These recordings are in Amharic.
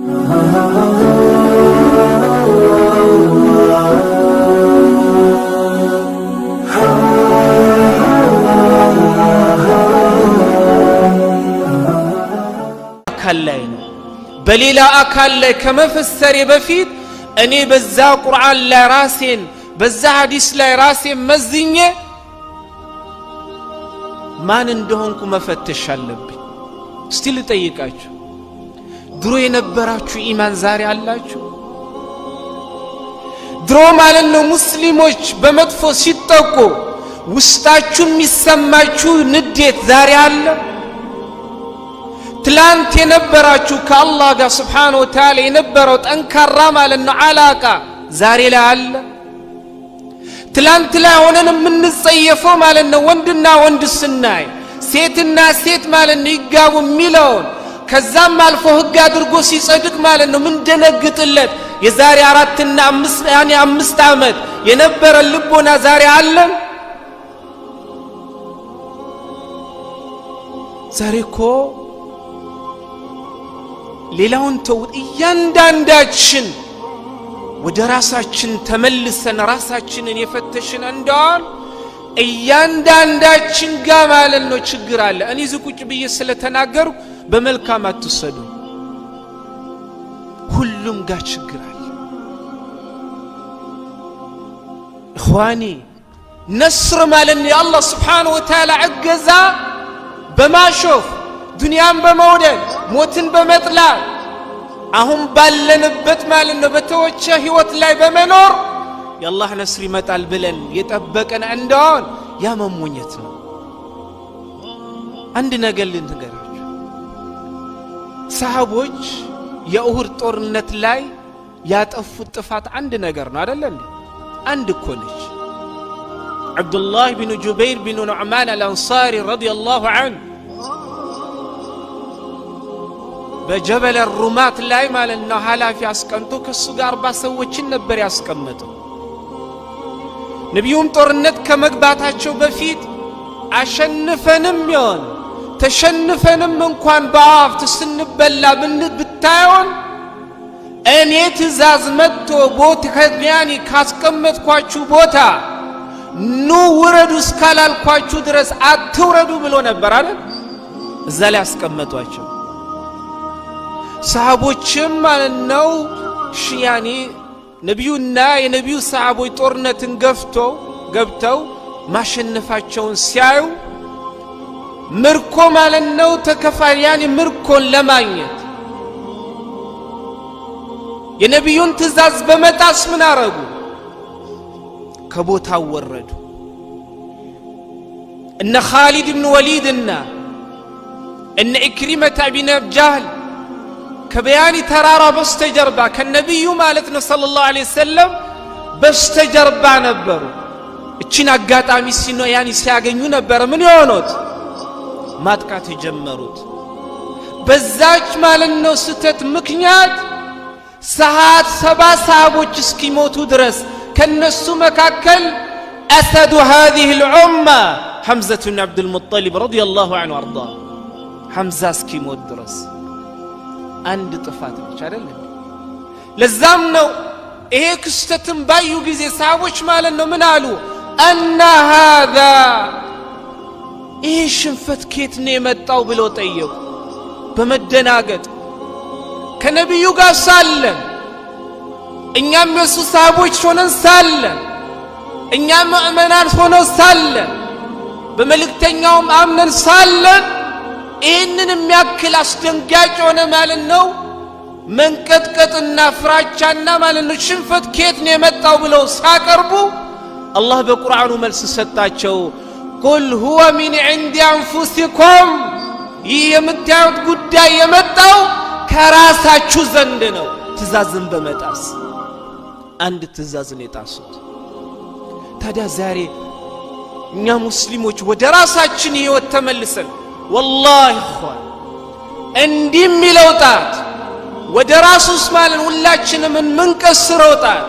ላይ ነው በሌላ አካል ላይ ከመፈሰር በፊት እኔ በዛ ቁርአን ላይ ራሴን በዛ ሐዲስ ላይ ራሴን መዝኜ ማን እንደሆንኩ መፈተሽ አለብኝ። እስቲ ልጠይቃችሁ፣ ድሮ የነበራችሁ ኢማን ዛሬ አላችሁ? ድሮ ማለት ነው ሙስሊሞች በመጥፎ ሲጠቁ ውስጣችሁ የሚሰማችሁ ንዴት ዛሬ አለ? ትላንት የነበራችሁ ከአላህ ጋር Subhanahu Wa Ta'ala የነበረው ጠንካራ ማለት ነው አላቃ ዛሬ ላይ አለ? ትላንት ላይ ሆነን የምንጸየፈው ማለት ነው ወንድና ወንድ ስናይ ሴትና ሴት ማለት ነው ይጋቡ የሚለውን ከዛም አልፎ ህግ አድርጎ ሲጸድቅ ማለት ነው ምን ደነግጥለት የዛሬ 4 እና 5 ዓመት የነበረ ልቦና ዛሬ አለ? ዛሬ እኮ ሌላውን ተውት እያንዳንዳችን ወደ ራሳችን ተመልሰን ራሳችንን የፈተሽን እንደሆን እያንዳንዳችን ጋር ማለት ነው ችግር አለ። እኔ ዝቁጭ ብዬ ስለተናገሩ በመልካም አትሰዱ፣ ሁሉም ጋር ችግር አለ። እخواني ነስር ማለት ነው የአላህ Subhanahu Wa Ta'ala እገዛ በማሾፍ ዱንያን በመውደድ ሞትን በመጥላት አሁን ባለንበት ማለት ነው በተወቸ ህይወት ላይ በመኖር የአላህ ነስር ይመጣል ብለን የጠበቀን እንደሆን ያ መሞኘት ነው። አንድ ነገር ልንገራችሁ፣ ሰሃቦች የኡሁድ ጦርነት ላይ ያጠፉት ጥፋት አንድ ነገር ነው አይደል እንዴ? አንድ እኮ ነች። አብዱላህ ቢን ጁበይር ቢን ኑዕማን አልአንሳሪ ረዲየላሁ ዐንሁ በጀበል ሩማት ላይ ማለት ነው ሐላፊ አስቀምጦ ከሱ ጋር 40 ሰዎችን ነበር ያስቀመጠው። ነብዩም ጦርነት ከመግባታቸው በፊት አሸንፈንም ይሆን ተሸንፈንም እንኳን በአፍት ስንበላ ብታዩን እኔ ትእዛዝ መጥቶ ቦታ ከያኒ ካስቀመጥኳችሁ ቦታ ኑ ውረዱ እስካላልኳችሁ ድረስ አትውረዱ ብሎ ነበር አይደል? እዛ ላይ አስቀመጧቸው። ሰሃቦችም ማለት ነው ያኒ ነብዩና የነብዩ ሰሃቦች ጦርነትን ገብተው ማሸነፋቸውን ሲያዩ ምርኮ ማለት ነው ተከፋይ ያኒ ምርኮን ለማግኘት የነብዩን ትእዛዝ በመጣስ ምን አረጉ? ከቦታው ወረዱ። እነ ኻሊድ ኢብኑ ወሊድና እነ ኢክሪመተ ቢን ጃህል ከበያኒ ተራራ በስተጀርባ ከነብዩ ማለት ነው ሰለላሁ ዐለይሂ ወሰለም በስተጀርባ ነበሩ። እቺን አጋጣሚ ያኒ ሲያገኙ ነበር ምን የሆኑት? ማጥቃት የጀመሩት። በዛች ማለት ነው ስተት ምክንያት 7 ሰሃቦች እስኪሞቱ ድረስ ከነሱ መካከል أسد هذه الأمة حمزة بن عبد المطلب رضي الله عنه وارضاه حمزة እስኪሞት ድረስ አንድ ጥፋት ብቻ አይደለም። ለዛም ነው ይሄ ክስተትን ባዩ ጊዜ ሰሃቦች ማለት ነው ምን አሉ? أن هذا ይሄ ሽንፈት ከየት ነው የመጣው ብለው ጠየቁ በመደናገጥ። ከነብዩ ጋር ሳለን እኛም የሱ ሰሃቦች ሆነን ሳለን እኛም ሙእሚናን ሆነን ሳለን በመልእክተኛውም አምነን ሳለን ይህንን የሚያክል አስደንጋጭ ሆነ ማለት ነው መንቀጥቀጥና ፍራቻና ማለት ነው ሽንፈት ከየት ነው የመጣው ብለው ሳቀርቡ አላህ በቁርአኑ መልስ ሰጣቸው። ቁል ሁወ ሚን ዒንዲ አንፉሲኩም፣ ይህ የምታዩት ጉዳይ የመጣው ከራሳችሁ ዘንድ ነው። ትእዛዝን በመጣስ አንድ ትእዛዝን የጣሱት። ታዲያ ዛሬ እኛ ሙስሊሞች ወደ ራሳችን ህይወት ተመልሰን ወላሂ ኸዋን እንዲህ የሚለው ጣት ወደ ራሱስ ማለት ሁላችንም የምንቀስረው ጣት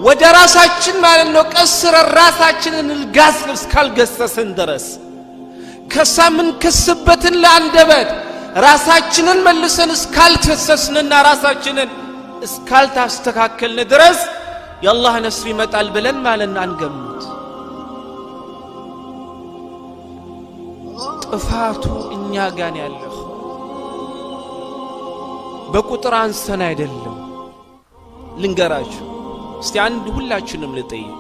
ወደ ራሳችን ማለት ነው ቀስረን ራሳችንን ልጋስ እስካልገሰስን ድረስ ከሳምን ከስበትን ለአንደበት ራሳችንን መልሰን እስካልተሰስንና ራሳችንን እስካልታስተካከልን ድረስ የአላህ ነስር ይመጣል ብለን ማለት አንገምት። ጥፋቱ እኛ ጋር ያለው በቁጥር አንሰን አይደለም። ልንገራችሁ እስቲ አንድ ሁላችንም ልጠይቅ።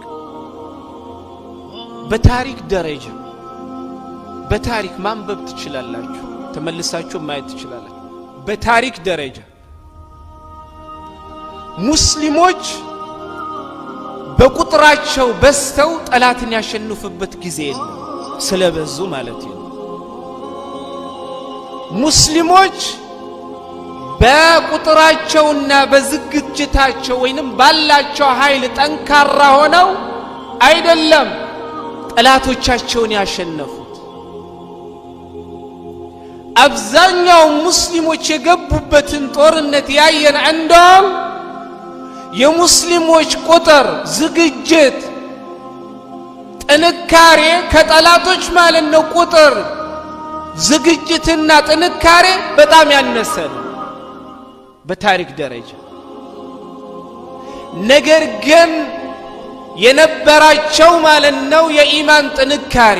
በታሪክ ደረጃ በታሪክ ማንበብ ትችላላችሁ፣ ተመልሳችሁ ማየት ትችላላችሁ። በታሪክ ደረጃ ሙስሊሞች በቁጥራቸው በስተው ጠላትን ያሸንፉበት ጊዜ የለም፣ ስለበዙ ማለት ነው። ሙስሊሞች በቁጥራቸውና በዝግጅታቸው ወይንም ባላቸው ኃይል ጠንካራ ሆነው አይደለም ጠላቶቻቸውን ያሸነፉት። አብዛኛው ሙስሊሞች የገቡበትን ጦርነት ያየን እንደውም የሙስሊሞች ቁጥር፣ ዝግጅት፣ ጥንካሬ ከጠላቶች ማለት ነው ቁጥር ዝግጅትና ጥንካሬ በጣም ያነሰ ነው በታሪክ ደረጃ። ነገር ግን የነበራቸው ማለት ነው የኢማን ጥንካሬ፣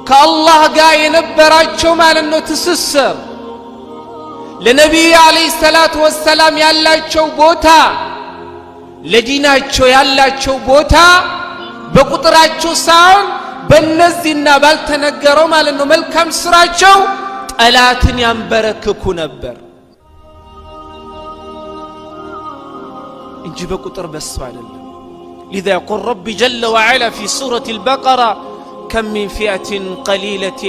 ከአላህ ጋር የነበራቸው ማለት ነው ትስስር፣ ለነቢዩ አለይሂ ሰላቱ ወሰላም ያላቸው ቦታ፣ ለዲናቸው ያላቸው ቦታ በቁጥራቸው ሳይሆን በእነዚህና ባልተነገረው ማለት ነው መልካም ስራቸው ጠላትን ያንበረክኩ ነበር እንጂ በቁጥር በስ አይደለም። لذا يقول ربي جل وعلا في سورة البقرة كم من فئة قليلة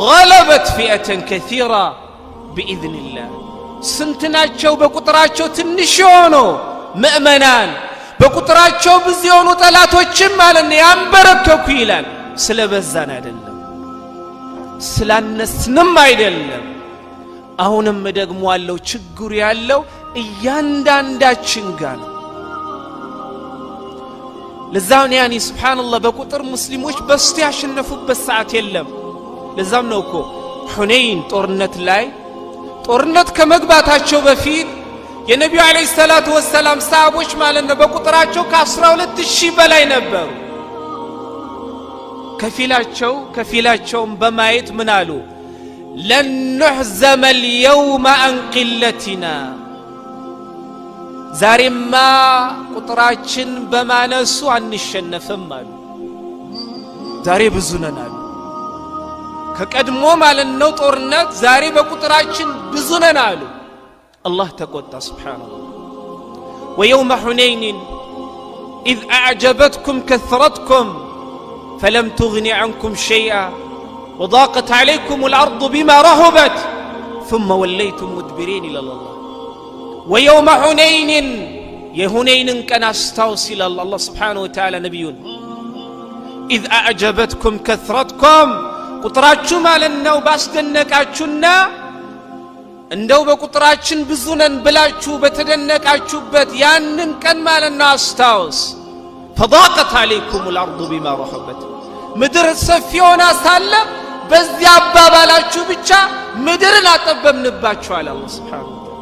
غلبت فئة كثيرة بإذن الله. سنتناچو በቁጥራቸው ትንሽ ሆኖ ምእመናን በቁጥራቸው ብዙ ሆኖ ጠላቶችም ማለት ነው ያንበረከኩ ይላል። ስለበዛን አይደለም፣ ስላነስንም አይደለም። አሁንም ደግሞ ያለው ችግሩ ያለው እያንዳንዳችን ጋር ነው። ለዛም ያኒ ሱብሃንአላህ በቁጥር ሙስሊሞች በስቲ ያሸነፉበት ሰዓት የለም። ለዛም ነው እኮ ሁነይን ጦርነት ከመግባታቸው በፊት የነቢዩ አለይሂ ሰላቱ ወሰላም ሰሃቦች ማለት ነው በቁጥራቸው ከ12000 በላይ ነበሩ። ከፊላቸውም በማየት ምን አሉ? ለን نحزم اليوم عن قلتنا ዛሬማ ቁጥራችን በማነሱ አንሸነፍም አሉ። ዛሬ ብዙ ነን አሉ። ከቀድሞ ማለት ነው ጦርነት ዛሬ በቁጥራችን ብዙ ነን አሉ። الله تقوى سبحانه. ويوم حنين إذ أعجبتكم كثرتكم فلم تغن عنكم شيئا وضاقت عليكم الأرض بما رهبت ثم وليتم مدبرين إلى الله. ويوم حنين يهنين كان استوصل إلى الله سبحانه وتعالى نبيون إذ أعجبتكم كثرتكم قطراتكم على النو باستنكاتشنا እንደው በቁጥራችን ብዙ ነን ብላችሁ በተደነቃችሁበት ያንን ቀን ማለት ነው አስታውስ። فضاقت عليكم الأرض بما رحبت ምድር ሰፊ ሆና ሳለ በዚያ አባባላችሁ ብቻ ምድርን አጠበብንባችሁ አለ አላህ Subhanahu Wa Ta'ala።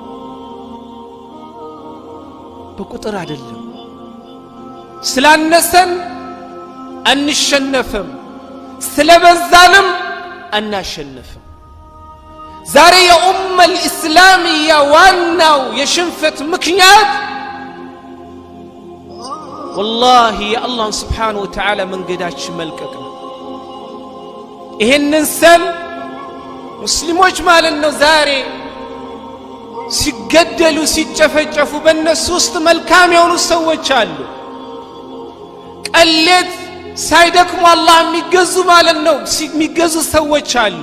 በቁጥር አይደለም ስላነሰን አንሸነፍም፣ ስለበዛንም አናሸንፍም። ዛሬ የኡመ الإسلامية ዋናው የሽንፈት ምክንያት والله የአላህ Subhanahu Wa Ta'ala መንገዳችን መልቀቅ ነው። ይሄንን ሰም ሙስሊሞች ማለት ነው ዛሬ ሲገደሉ ሲጨፈጨፉ በእነሱ ውስጥ መልካም የሆኑ ሰዎች አሉ። ቀሌት ሳይደክሙ አላህ የሚገዙ ማለት ነው የሚገዙ ሰዎች አሉ።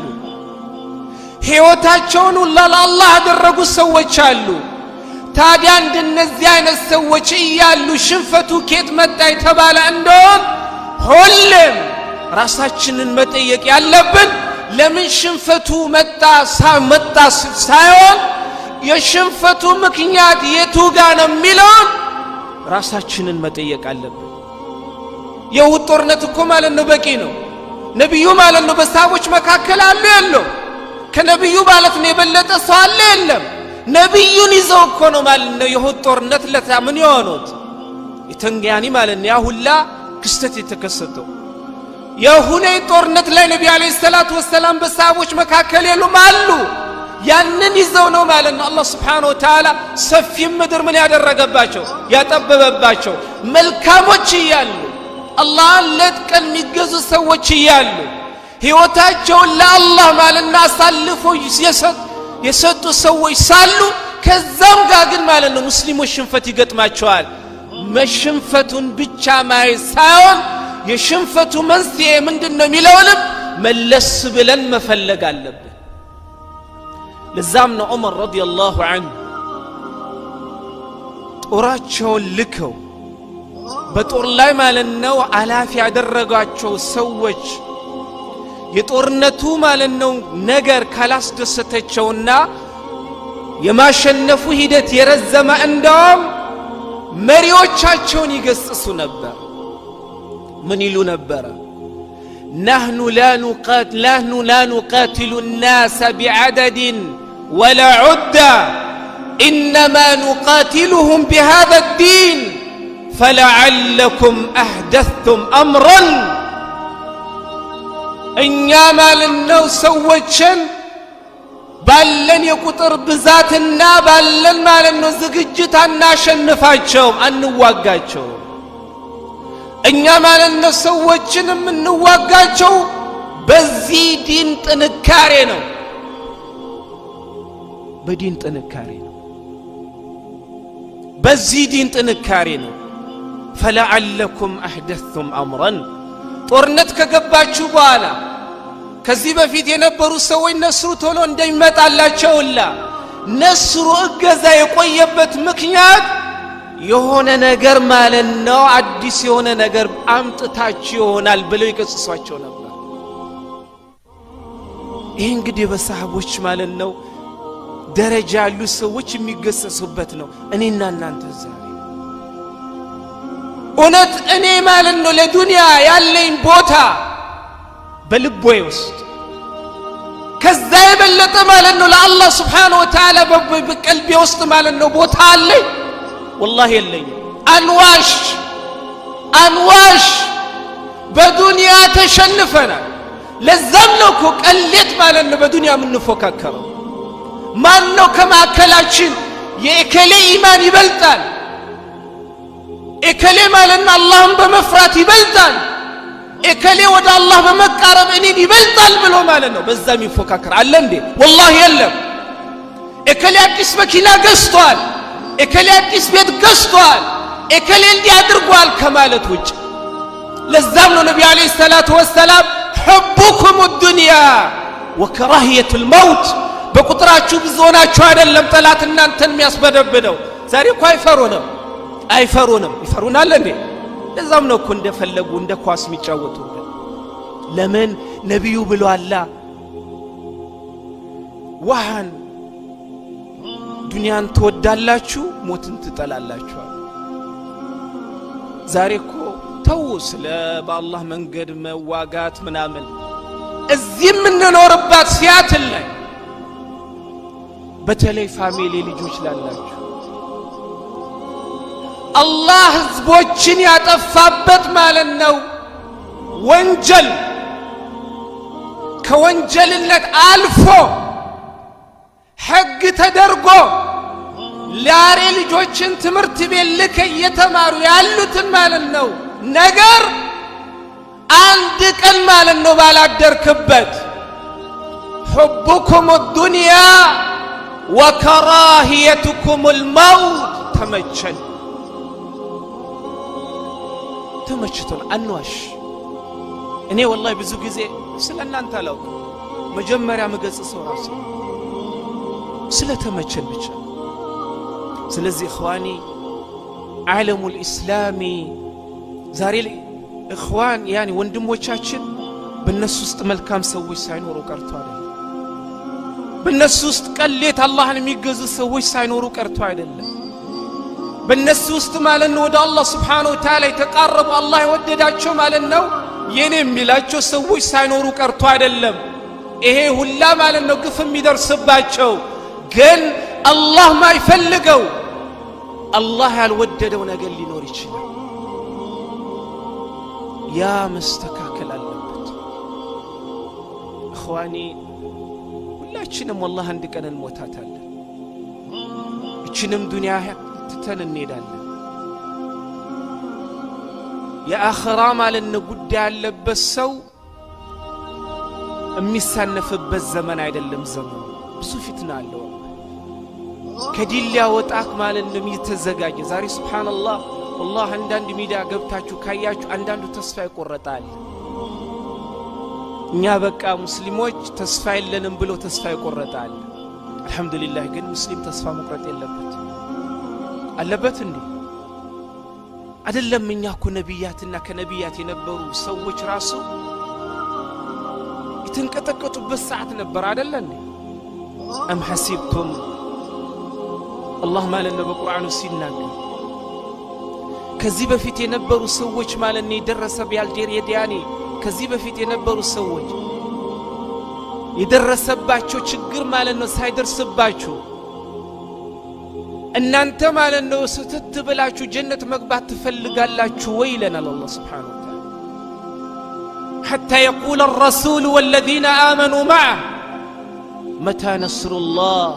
ሕይወታቸውን ለአላህ ያደረጉ ሰዎች አሉ። ታዲያ እንደነዚህ አይነት ሰዎች እያሉ ሽንፈቱ ከየት መጣ የተባለ እንደሆነ ሁሉም ራሳችንን መጠየቅ ያለብን ለምን ሽንፈቱ መጣ ሳይሆን የሽንፈቱ ምክንያት የቱ ጋር ነው የሚለውን ራሳችንን መጠየቅ አለብን። የውድ ጦርነት እኮ ማለት ነው በቂ ነው። ነብዩ ማለት ነው በሰሃቦች መካከል አሉ ያለው ከነብዩ ማለት ነው የበለጠ ሰው አለ የለም ነብዩን ይዘው እኮ ነው ማለት ነው የሁድ ጦርነት ለታ ምን የሆኑት የተንጋኒ ማለት ነው ያ ሁላ ክስተት የተከሰተው የሁኔ ጦርነት ላይ ነብዩ አለይሂ ሰላቱ ወሰለም በሰሃቦች መካከል የሉም አሉ ያንን ይዘው ነው ማለት ነው አላህ Subhanahu Wa Ta'ala ሰፊ ምድር ምን ያደረገባቸው ያጠበበባቸው መልካሞች ይያሉ አላህ ለጥቀን የሚገዙ ሰዎች ይያሉ ህይወታቸውን ለአላህ ማለትና አሳልፈው የሰጡ ሰዎች ሳሉ ከዛም ጋር ግን ማለት ነው ሙስሊሞች ሽንፈት ይገጥማቸዋል መሽንፈቱን ብቻ ማየት ሳይሆን የሽንፈቱ መንስኤ ምንድነው የሚለውንም መለስ ብለን መፈለግ አለብን ለዛም ነው ዑመር ረዲየላሁ ዐንሁ ጦራቸውን ልከው በጦር ላይ ማለት ነው አላፊ ያደረጋቸው ሰዎች የጦርነቱ ማለት ነው ነገር ካላስደሰተቸውና የማሸነፉ ሂደት የረዘመ እንደውም መሪዎቻቸውን ይገስጹ ነበር ምን ይሉ ነበር نحن لا نقاتل الناس بعدد ولا عدة إنما نقاتلهم بهذا الدين فلعلكم أحدثتم أمرا إنما مالنو سوّتشن ባለን የቁጥር ብዛትና ባለን ማለት ነው ዝግጅት አናሸንፋቸው አንዋጋቸው እኛ ማለት ነው ሰዎችንም እንዋጋቸው በዚህ ዲን ጥንካሬ ነው በዲን ጥንካሬ ነው በዚህ ዲን ጥንካሬ ነው فلعلكم أحدثتم أمرا ጦርነት ከገባችሁ በኋላ ከዚህ በፊት የነበሩ ሰዎች ነስሩ ቶሎ እንደሚመጣላቸውላ ነስሩ እገዛ የቆየበት ምክንያት የሆነ ነገር ማለት ነው አዲስ የሆነ ነገር አምጥታችሁ ይሆናል ብለው ይቀጽሷቸው ነበር ይሄ እንግዲህ በሰሃቦች ማለት ነው ደረጃ ያሉ ሰዎች የሚገሰሱበት ነው እኔና እናንተ ዛሬ እውነት እኔ ማለት ነው ለዱንያ ያለኝ ቦታ በልቦዬ ውስጥ ከዛ የበለጠ ማለት ነው ለአላህ Subhanahu Wa Ta'ala በቀልቤ ውስጥ ማለት ነው ቦታ አለኝ والله የለኝም አንዋሽ በዱንያ ተሸንፈናል ለዛም ነው እኮ ቀሌት ማለት ነው በዱንያ የምንፎካከረው ማን ነው ከማከላችን የእከሌ ኢማን ይበልጣል እከሌ ማለት ነው አላህን በመፍራት ይበልጣል እከሌ ወደ አላህ በመቃረብ እኔን ይበልጣል ብሎ ማለት ነው በዛም ይፎካከር አለ እንዴ والله የለም እከሌ አዲስ መኪና ገዝቷል እከሌ አዲስ ቤት ገዝቷል እከሌ እንዲያድርጓል ከማለት ውጭ ለዛም ነው ነብዩ አለይሂ ሰላቱ ወሰለም حبكم الدنيا وكراهيه الموت በቁጥራችሁ ብዙናችሁ አይደለም ጠላት እናንተን የሚያስበደብደው ዛሬ እኮ አይፈሩንም ይፈሩናል እንዴ ለዛም ነው እኮ እንደፈለጉ እንደ ኳስ የሚጫወቱት ለምን ነብዩ ብለዋል ወሃን ዱንያን ትወዳላችሁ ሞትን ትጠላላችሁ ዛሬ እኮ ተው ስለ በአላህ መንገድ መዋጋት ምናምን እዚህ የምንኖርባት ሲያትል ላይ በተለይ ፋሚሊ ልጆች ላላችሁ አላህ ህዝቦችን ያጠፋበት ማለት ነው ወንጀል ከወንጀልነት አልፎ ሕግ ተደርጎ ላሬ ልጆችን ትምህርት ቤት ልከ እየተማሩ ያሉትን ማለት ነው ነገር አንድ ቀን ማለት ነው ባላደርክበት حبكم الدنيا وكراهيتكم الموت ተመችቶን አንዋሽ እኔ والله ብዙ ጊዜ ስለናንተ አላውቅ መጀመሪያ መገጽሰው ራሴ ስለተመቸን ብቻ ስለዚህ اخواني ዓለሙ الاسلامي ዛሬ اخوان يعني ወንድሞቻችን በእነሱ ውስጥ መልካም ሰዎች ሳይኖሩ ቀርቶ አይደለም በእነሱ ውስጥ ቀሌት አላህን የሚገዙ ሰዎች ሳይኖሩ ቀርቶ አይደለም በእነሱ ውስጥ ማለት ነው ወደ አላህ Subhanahu Wa Ta'ala የተቃረቡ አላህ የወደዳቸው ማለት ነው የኔ የሚላቸው ሰዎች ሳይኖሩ ቀርቶ አይደለም ይሄ ሁላ ማለት ነው ግፍ የሚደርስባቸው ግን አላህ ማይፈልገው አላህ ያልወደደው ነገር ሊኖር ይችላል ያ መስተካከል አለበት እخواني ሁላችንም والله አንድ ቀን እንሞታታለን እችንም ዱንያ ትተን እንሄዳለን የአኺራ ማለት ነው ጉዳይ ያለበት ሰው የሚሳነፍበት ዘመን አይደለም ዘመኑ ብዙ ፊትና አለው ከዲል ያወጣክ ማለት ነው የሚተዘጋጅ ዛሬ ሱብሃንአላህ والله አንዳንድ ሚዲያ ገብታችሁ ካያችሁ አንዳንዱ ተስፋ ይቆረጣል እኛ በቃ ሙስሊሞች ተስፋ የለንም ብሎ ተስፋ ይቆረጣል አልহামዱሊላህ ግን ሙስሊም ተስፋ መቁረጥ አለበት እንዴ አይደለም እኛ እኮ ነብያትና ከነብያት የነበሩ ሰዎች ራሱ የተንቀጠቀጡበት ሰዓት ነበር አይደል እንዴ أم حسبتم الله مالنا بقرآن ሲናገር ከዚህ በፊት የነበሩ ሰዎች ማለት ነው የደረሰ ቢያልጀር የዲያኒ ከዚህ በፊት የነበሩ ሰዎች የደረሰባቸው ችግር ማለት ነው ሳይደርስባችሁ እናንተ ማለት ነው ስትት ብላችሁ ጀነት መግባት ትፈልጋላችሁ ወይ ይለናል አላህ Subhanahu Wa Ta'ala حتى يقول الرسول والذين آمنوا معه متى نصر الله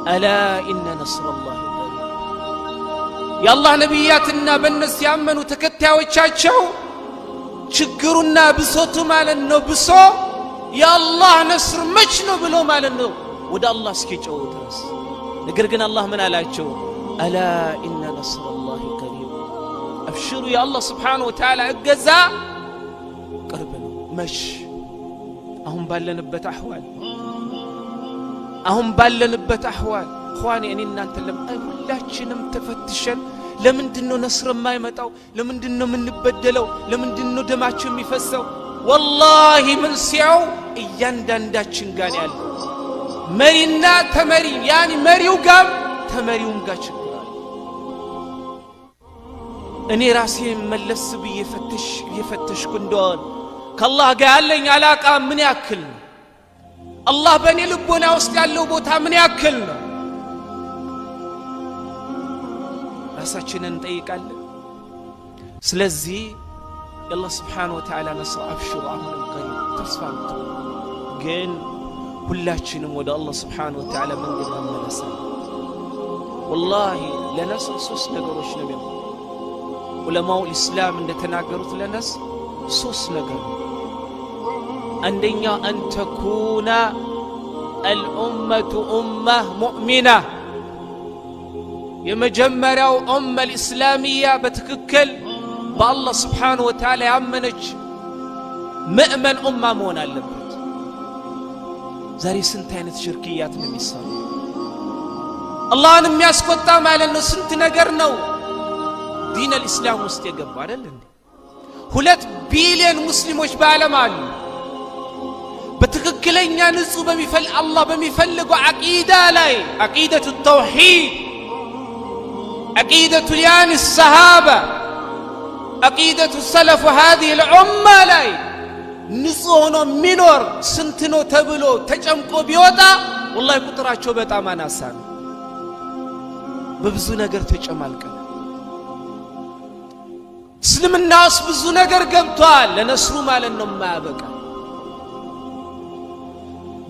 ألا إن نصر الله قريب يا الله نبياتنا بالناس يأمنوا ተከታዮቻቸው ችግሩና ብሶቱ ማለት ነው ብሶ ያ አላህ ነስር መች ነው ብሎ ማለት ነው ወደ አላህ እስኪጮሁ ድረስ ነገር ግን አላህ ምን አላቸው አላ ኢነ ነስረላሂ ቀሪብ አብሽሩ ያ አላህ Subhanahu Wa Ta'ala እገዛ ቅርብ ነው መሽ አሁን ባለንበት አህዋል اخواني እኔ እናንተ ሁላችንም ተፈትሸን ለምንድነው ነስር የማይመጣው ለምንድነው የምንበደለው ለምንድነው ደማችን የሚፈሰው والله ምን ሲያው እያንዳንዳችን ጋር ያለ መሪና ተመሪ ያኒ መሪው ጋር ተመሪውም ጋር ችግር አለ እኔ ራሴ መለስ በየፈተሽኩ እንደሆነ ከአላህ ጋር ያለኝ አላቃ ምን ያክል ነው አላህ በእኔ ልቦና ውስጥ ያለው ቦታ ምን ያክል ነው ራሳችንን እንጠይቃለን ስለዚህ የአላህ Subhanahu Wa Ta'ala ነስር አብሽሩ አሁን ቀሪብ ተስፋውት ግን ሁላችንም ወደ አላህ Subhanahu Wa Ta'ala መንገድ መመለስ والله ለነስር ሶስት ነገሮች ነው ዑለማው እስላም እንደተናገሩት ለነስር ሶስት ነገር አንደኛ أن تكون الأمة أمة مؤمنة የመጀመሪያው ኡመል እስላሚያ በትክክል በአላህ Subhanahu Wa Ta'ala ያመነች ሙእመን ኡማ መሆን አለበት ዛሬ ስንት አይነት ሽርክያት ነው የሚሰሩ አላህን የሚያስቆጣ ማለት ነው ስንት ነገር ነው ዲን الاسلام ውስጥ የገባ አይደል እንዴ 2 ቢሊዮን ሙስሊሞች በዓለም አሉ በትክክለኛ ንጹህ አላህ በሚፈልገው አቂዳ ላይ አቂደቱ ተውሂድ عقيدة اليان الصحابة عقيدة السلف هذه الأمة لاي نصونو منور سنتنو تبلو تجمقو بيوتا والله قطراتشو بتام ناسان ببزو نجر تجمالك سلم الناس بزو نجر قبطال لنسرو مالنو ما بقى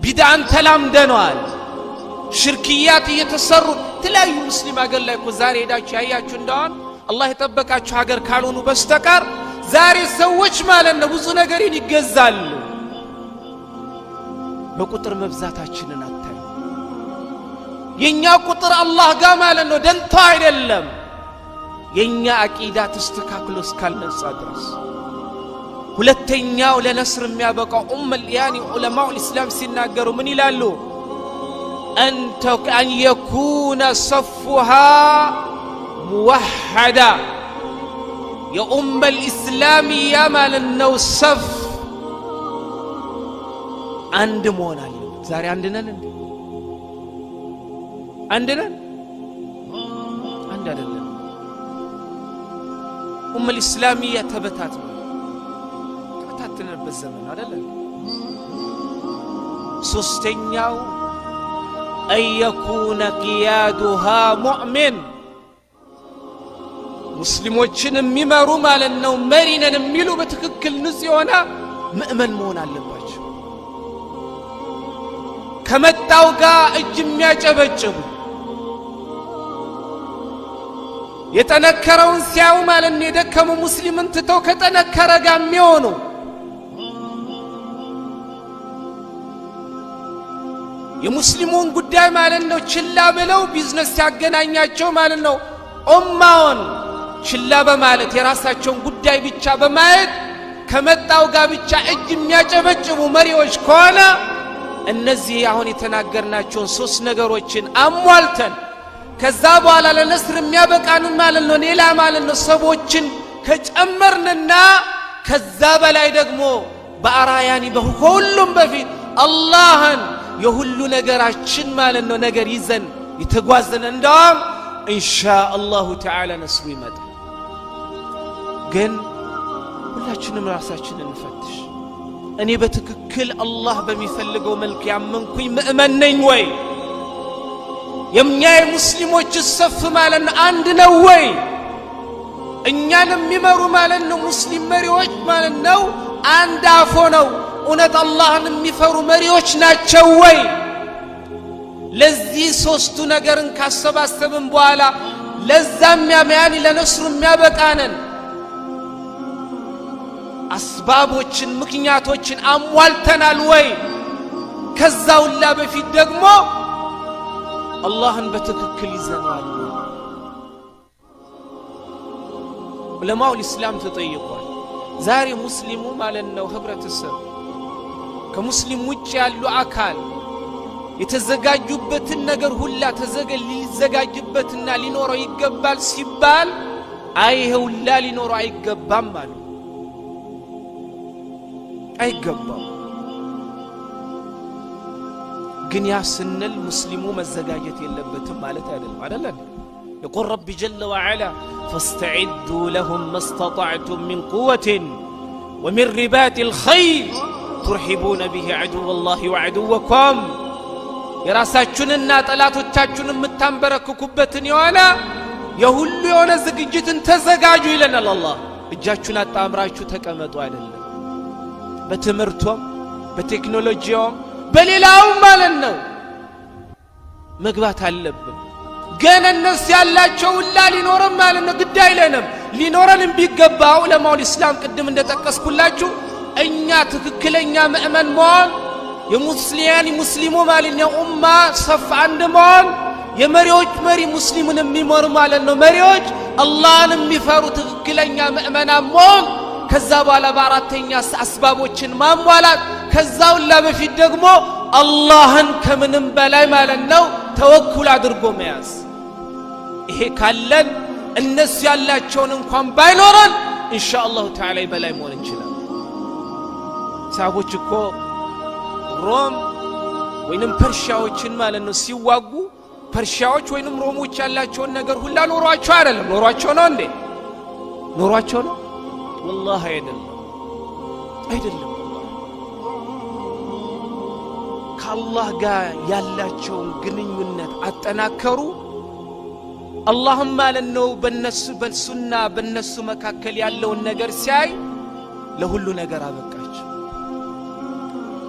بدعان تلام دنوال ሽርክያት እየተሰሩ ተለያዩ ሙስሊም አገር ላይ ዛሬ ሄዳችሁ ያያችሁ እንደሆነ አላህ የተበቃችሁ ሀገር ካልሆኑ በስተቀር ዛሬ ሰዎች ማለት ነው ብዙ ነገርን ይገዛሉ በቁጥር መብዛታችንን አታይ የኛ ቁጥር አላህ ጋር ማለት ነው ደንታ አይደለም የኛ አቂዳ ተስተካክሎ እስካልነጻ ድረስ ሁለተኛው ለነስር የሚያበቃው ያኒ ዑለማው الاسلام ሲናገሩ ምን ይላሉ أن يكون صفها موحدا يا الإسلامية مال النوصف عند مونا زاري عندنا الإسلامية تبتاتنا بالزمن هذا لا ሶስተኛው أيكون قيادها مؤمن ሙስሊሞችን የሚመሩ ማለት ነው መሪነን የሚሉ በትክክል ንጹህ የሆነ ምእመን መሆን አለባቸው። ከመጣው ጋር እጅ የሚያጨበጭቡ የጠነከረውን ሲያዩ ማለት ነው የደከሙ ሙስሊምን ትተው ከጠነከረ ጋር የሚሆኑ የሙስሊሙን ጉዳይ ማለት ነው ችላ ብለው ቢዝነስ ሲያገናኛቸው ማለት ነው ኡማውን ችላ በማለት የራሳቸውን ጉዳይ ብቻ በማየት ከመጣው ጋር ብቻ እጅ የሚያጨበጭቡ መሪዎች ከሆነ እነዚህ አሁን የተናገርናቸውን ሶስት ነገሮችን አሟልተን ከዛ በኋላ ለነስር የሚያበቃንን ማለት ነው ሌላ ማለት ነው ሰዎችን ከጨመርንና ከዛ በላይ ደግሞ በአራያኒ በሁሉም በፊት አላህን የሁሉ ነገራችን ማለት ነው ነገር ይዘን የተጓዘን እንደውም ኢንሻአላሁ ተዓላ ነስሩ ይመጣል። ግን ሁላችንም ራሳችንን እንፈትሽ። እኔ በትክክል አላህ በሚፈልገው መልክ ያመንኩኝ ምእመን ነኝ ወይ? የኛ ሙስሊሞች ሰፍ ማለት ነው አንድ ነው ወይ? እኛን የሚመሩ ማለት ነው ሙስሊም መሪዎች ማለት ነው አንድ አፎ ነው እውነት አላህን የሚፈሩ መሪዎች ናቸው ወይ? ለዚህ ሶስቱ ነገርን ካሰባሰብን በኋላ ለዛም ያማያኒ ለነስሩ የሚያበቃነን አስባቦችን ምክንያቶችን አሟልተናል ወይ? ከዛውላ በፊት ደግሞ አላህን በትክክል ይዘናል። ዑለማው الاسلام ተጠይቋል። ዛሬ ሙስሊሙ ማለት ነው ህብረተሰብ ከሙስሊም ውጭ ያሉ አካል የተዘጋጁበትን ነገር ሁላ ሊዘጋጅበትና ሊኖረው ይገባል ሲባል አይሁላ ሊኖረው አይገባም ማለት አይገባም። ግን ያ ስንል ሙስሊሙ መዘጋጀት የለበትም ማለት አይደለም። يقول رب جل وعلا فاستعدوا لهم ما استطعتم من قوة ومن رباط الخيل ترحبون به عدو الله وعدوكم የራሳችሁንና ጠላቶቻችሁን የምታንበረክኩበትን የሆነ የሁሉ የሆነ ዝግጅትን ተዘጋጁ ይለናል አላህ። እጃችሁን አጣምራችሁ ተቀመጡ አይደለም። በትምህርቱም በቴክኖሎጂውም በሌላውም ማለት ነው መግባት አለብን። ግን እነሱ ያላቸው ሁላ ሊኖረን ማለት ነው ግድ አይለንም። ሊኖረን ቢገባው ዑለማው الاسلام ቅድም እንደጠቀስኩላችሁ እኛ ትክክለኛ ምእመን መሆን ሙስሊሙ ማለት ነው ኡማ ሰፍ አንድ መሆን የመሪዎች መሪ ሙስሊሙን የሚመሩ ማለት ነው መሪዎች አላህን የሚፈሩ ትክክለኛ ምእመናን መሆን ከዛ በኋላ በአራተኛ አስባቦችን ማሟላት ከዛውላ በፊት ደግሞ አላህን ከምንም በላይ ማለት ነው ተወኩል አድርጎ መያዝ። ይሄ ካለን እነሱ ያላቸውን እንኳን ባይኖረን ኢንሻአላሁ ተዓላ በላይ መሆን እንችላለን። ሰሃቦች እኮ ሮም ወይንም ፐርሺያዎችን ማለት ነው ሲዋጉ ፐርሺያዎች ወይንም ሮሞች ያላቸውን ነገር ሁላ ኖሯቸው አይደለም። ኖሯቸው ነው እንዴ? ኖሯቸው ነው? والله አይደለም። ከአላህ ጋር ያላቸውን ግንኙነት አጠናከሩ። አላህም ማለት ነው በነሱ በሱና በነሱ መካከል ያለውን ነገር ሲያይ ለሁሉ ነገር አበቃቸው።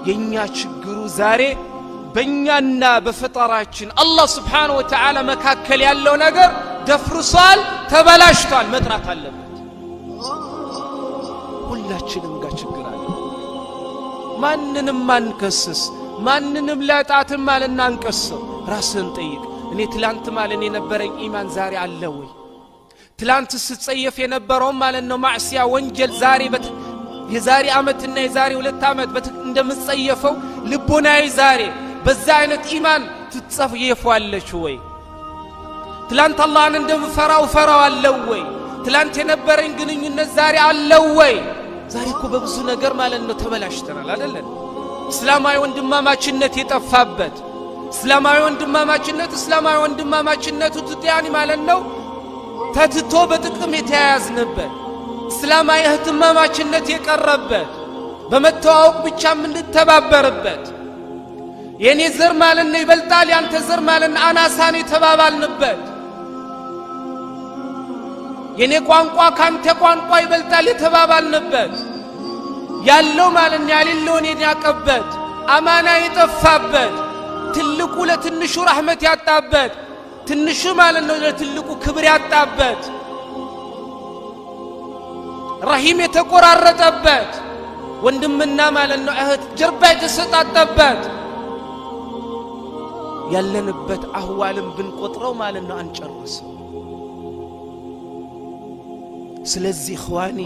የኛ ችግሩ ዛሬ በእኛና በፈጣራችን አላህ Subhanahu Wa Ta'ala መካከል ያለው ነገር ደፍርሷል፣ ተበላሽቷል፣ መጥራት አለበት። ሁላችንም ጋር ችግር አለ። ማንንም ማንከስስ ማንንም ላጣትም ማለት አንቀሰው ራስን ጠይቅ። እኔ ትላንት ማለት የነበረኝ ኢማን ዛሬ አለ ወይ? ትላንት ስትጸየፍ የነበረው ማለት ነው ማዕሲያ ወንጀል ዛሬ የዛሬ አመትና የዛሬ 2 አመት እንደምትጸየፈው ልቦናዬ ዛሬ በዛ አይነት ኢማን ትጸየፋለች ወይ? ትላንት አላህን እንደምፈራው ፈራዋለሁ ወይ? ትላንት የነበረኝ ግንኙነት ዛሬ አለው ወይ? ዛሬ እኮ በብዙ ነገር ማለት ነው ተበላሽተናል አይደለም? እስላማዊ ወንድማማችነት የጠፋበት እስላማዊ ወንድማማችነቱ ትያኒ ማለት ነው ተትቶ በጥቅም የተያያዝንበት እስላማዊ እህትማማችነት የቀረበት በመተዋወቅ ብቻ የምንተባበርበት የኔ ዘር ማለት ነው ይበልጣል ያንተ ዘር ማለት አናሳን የተባባልንበት የኔ ቋንቋ ካንተ ቋንቋ ይበልጣል የተባባልንበት ያለው ማለት ያሌለውን ያቀበት አማና የጠፋበት ትልቁ ለትንሹ ረህመት ያጣበት ትንሹ ማለት ነው ለትልቁ ክብር ያጣበት ረሂም የተቆራረጠበት ወንድምና ማለት ነው እህት ጀርባ የተሰጣጠበት ያለንበት አህዋልን ብንቆጥረው ማለት ነው አንጨርሰው ስለዚህ ኸዋኒ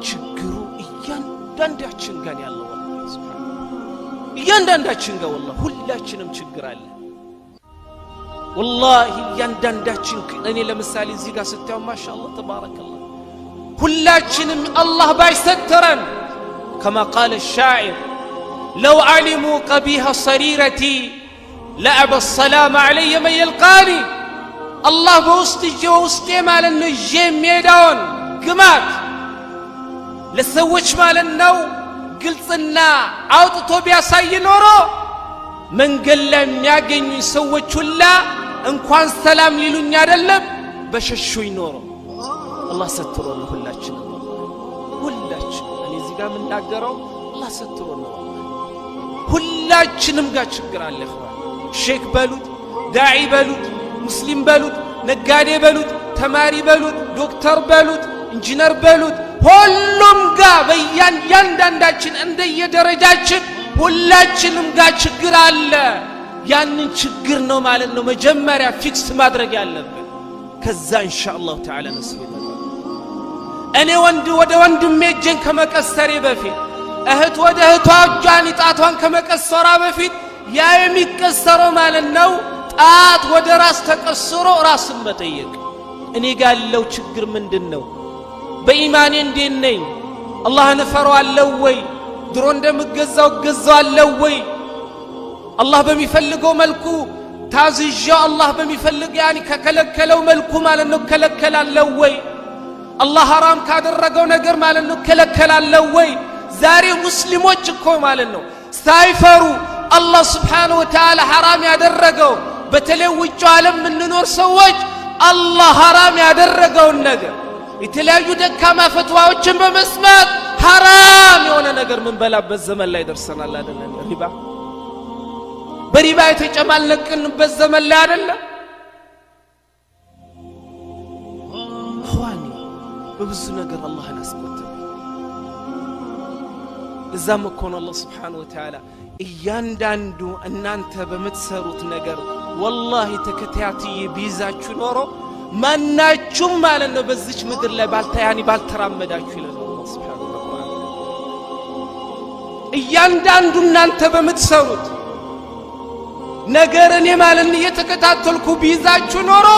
ችግሩ እያንዳንዳችን ጋር ያለው ወላሂ ሱብሃንአላህ እያንዳንዳችን ጋር ወላሂ ሁላችንም ችግር አለ ወላሂ እያንዳንዳችን እኔ ለምሳሌ እዚህ ጋር ስታዩ ማሻአላህ ተባረከላህ ሁላችንም አላህ ባይሰተረን كما قال الشاعر لو علموا قبيح صريرتي لأبى السلام علي من يلقاني الله بوستي مالن جيم ميداون قمات لسوچ مالن نو قلصنا عوطتو بياساي نورو من قل مياغن سوچ ولا انكوان سلام ليلون يادلب بششوي نورو الله سترو له ሁላችን እኔ እዚህ ጋር ምናገረው الله سترو له ሁላችንም ጋር ችግር አለ ሼክ በሉት ዳዒ በሉት ሙስሊም በሉት ነጋዴ በሉት ተማሪ በሉት ዶክተር በሉት ኢንጂነር በሉት ሁሉም ጋር በእያንዳንዳችን እንደየደረጃችን ሁላችንም ጋር ችግር አለ ያንን ችግር ነው ማለት ነው መጀመሪያ ፊክስ ማድረግ ያለብን ከዛ ኢንሻአላህ ተዓላ ነስብ እኔ ወደ ወንድሜ እጄን ከመቀሰሬ በፊት እህት ወደ እህቷ እጇን ጣቷን ከመቀሰሯ በፊት ያ የሚቀሰረው ማለት ነው ጣት ወደ ራስ ተቀስሮ ራስን መጠየቅ እኔ ጋር ያለው ችግር ምንድነው በኢማኔ እንዴት ነኝ አላህን እፈራዋለሁ ወይ ድሮ እንደምገዛው ገዛዋለሁ ወይ አላህ በሚፈልገው መልኩ ታዝዣው አላህ በሚፈልግ ያኒ ከከለከለው መልኩ ማለት ነው ከለከላለሁ ወይ አላህ ሐራም ካደረገው ነገር ማለት ነው ከለከላለሁ ወይ ዛሬ ሙስሊሞች እኮ ማለት ነው ሳይፈሩ አላህ Subhanahu Wa Ta'ala ሐራም ያደረገው በተለይ ውጭ ዓለም ምንኖር ሰዎች አላህ ሐራም ያደረገውን ነገር የተለያዩ ደካማ ፈትዋዎችን በመስማት ሐራም የሆነ ነገር ምን በላበት ዘመን ላይ ደርሰናል አይደለም ሪባ በሪባ የተጨማለቅንበት ዘመን ላይ አይደለም ኸዋኒ በብዙ ነገር አላህን አስቆጥተን እዛም እኮ ነው አላህ Subhanahu Wa Ta'ala እያንዳንዱ እናንተ በመትሰሩት ነገር ወላሂ ተከታታይ ቢዛችሁ ኖሮ ማናችሁም ማለት ነው በዚች ምድር ላይ ባልተራመዳችሁ ይላል አላህ Subhanahu Wa Ta'ala እያንዳንዱ እናንተ በመትሰሩት ነገር እኔ ማለት ነው የተከታተልኩ ቢዛችሁ ኖሮ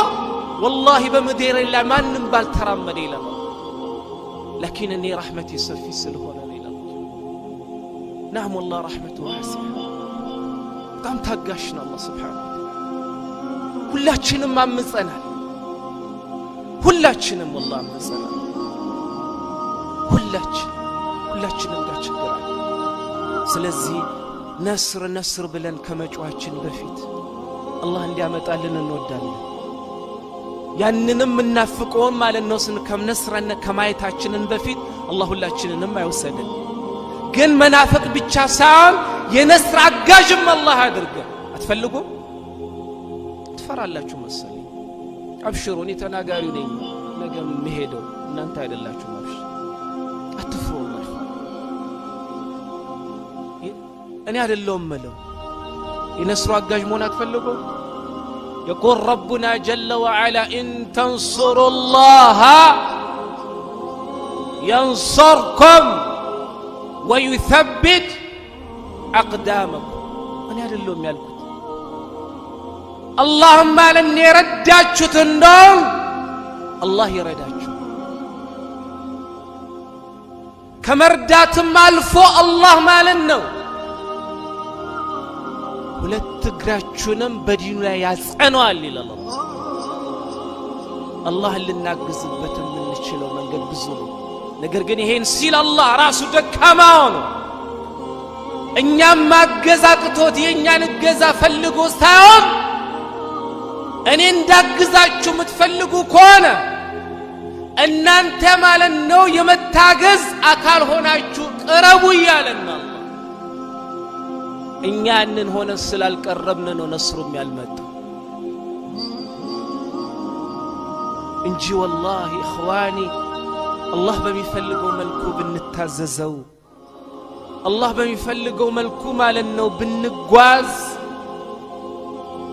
ወላሂ በምድር ላይ ማንንም ባልተራመደ ይላል لكن اني رحمتي سفي ስለሆነ نعم والله رحمته واسعة بጣም ታጋሽ ነው አላህ Subhanahu Wa Ta'ala ሁላችንም አመጸናል ሁላችንም والله አመጸናል ሁላችንም ጋር ችግር አለ ስለዚህ ነስር ብለን ከመጫዋችን በፊት አላህ እንዲያመጣልን እንወዳለን ያንንም እናፍቀው ማለት ነው ስንከምነስረነ ከማየታችንን በፊት አላህ ሁላችንንም አይወሰደን ግን መናፈቅ ብቻ ሳይሆን የነስር አጋዥም አላህ አድርገ አትፈልጉ ትፈራላችሁ መሰለኝ አብሽሩኒ ተናጋሪ ነኝ ነገም መሄደው እናንተ አይደላችሁ ማብሽ አትፍሩ እኔ አይደለም መለው የነስሩ አጋዥ መሆን አትፈልጉ يقول ربنا جل وعلا إن تنصروا الله ينصركم ويثبت أقدامكم أنا هذا اللوم يالكت اللهم لن يرداتشو تندون الله يرداتشو كمردات مالفو الله مالنو ሁለት እግራችሁንም በዲኑ ላይ ያጸናዋል ይላል አላህ ልናግዝበት የምንችለው መንገድ ብዙ ነው ነገር ግን ይሄን ሲል አላህ ራሱ ደካማው ነው እኛም ማገዝ አቅቶት የኛን እገዛ ፈልጎ ሳይሆን እኔ እንዳግዛችሁ የምትፈልጉ ከሆነ እናንተ ማለት ነው የመታገዝ አካል ሆናችሁ ቅረቡ እያለን ነው። እኛ ያንን ሆነ ስላልቀረብን ነው ነስሩም ያልመጣው እንጂ ወላሂ ኢኽዋኒ አላህ በሚፈልገው መልኩ ብንታዘዘው አላህ በሚፈልገው መልኩ ማለት ነው ብንጓዝ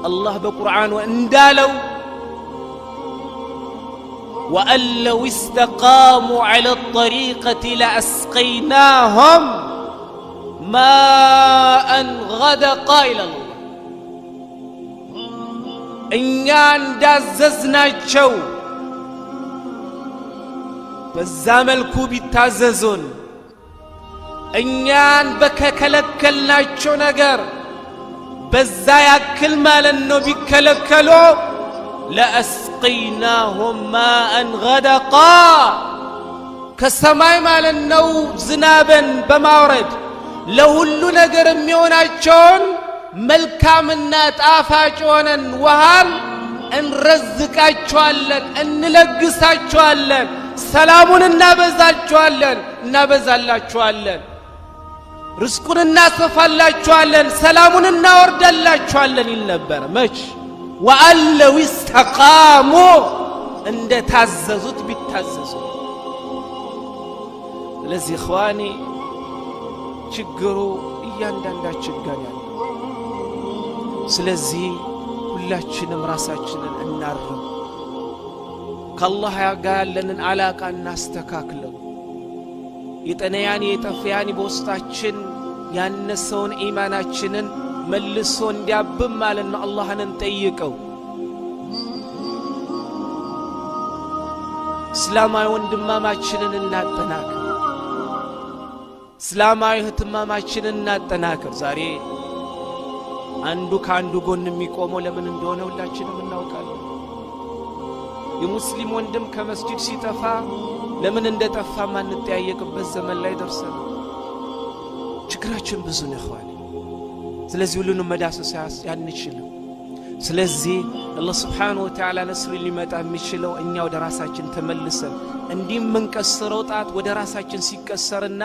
አላህ በቁርአኑ እንዳለው وأن لو استقاموا على الطريقة لأسقيناهم ماء غدقا إلى الله እኛ እንዳዘዝናቸው በዛ መልኩ ቢታዘዙን እኛን በከለከልናቸው ነገር በዛ ያክል ማለት ነው ቢከለከሉ ለአስቂናሁም ማአን ገደቃ ከሰማይ ማለት ነው ዝናብን በማውረድ ለሁሉ ነገር የሚሆናቸውን መልካምና ጣፋጭ ሆነን ውሃን እንረዝቃቸዋለን እንለግሳቸዋለን ሰላሙን እናበዛላቸዋለን ርዝቁን እናሰፋላቸዋለን ሰላሙን እናወርዳላቸዋለን ይል ነበር መች وأن لو استقاموا እንደ ታዘዙት ቢታዘዙ ለዚህ ኢኽዋኒ ችግሩ እያንዳንዳችን ጋር ያለው ስለዚህ ሁላችንም ራሳችንን እናርም ከአላህ ጋር ያለንን አላቃ እናስተካክለው የጠነያን የጠፈያን በውስጣችን ያነሰውን ኢማናችንን መልሶ እንዲያብብ ማለት ነው አላህን እንጠይቀው እስላማዊ ወንድማማችንን እናጠናክር እስላማዊ እህትማማችንን እናጠናክር ዛሬ አንዱ ካንዱ ጎን የሚቆመው ለምን እንደሆነ ሁላችንም እናውቃለን የሙስሊም ወንድም ከመስጂድ ሲጠፋ ለምን እንደጠፋ ማንጠያየቅበት ዘመን ላይ ደርሰናል ችግራችን ብዙ ነው ኢኽዋኒ ስለዚህ ሁሉንም መዳሰስ ያንችልም ስለዚህ አላህ Subhanahu Wa Ta'ala ነስሩ ሊመጣ የሚችለው እኛ ወደ ራሳችን ተመልሰን እንዲም መንቀስረው ጣት ወደ ራሳችን ሲቀሰርና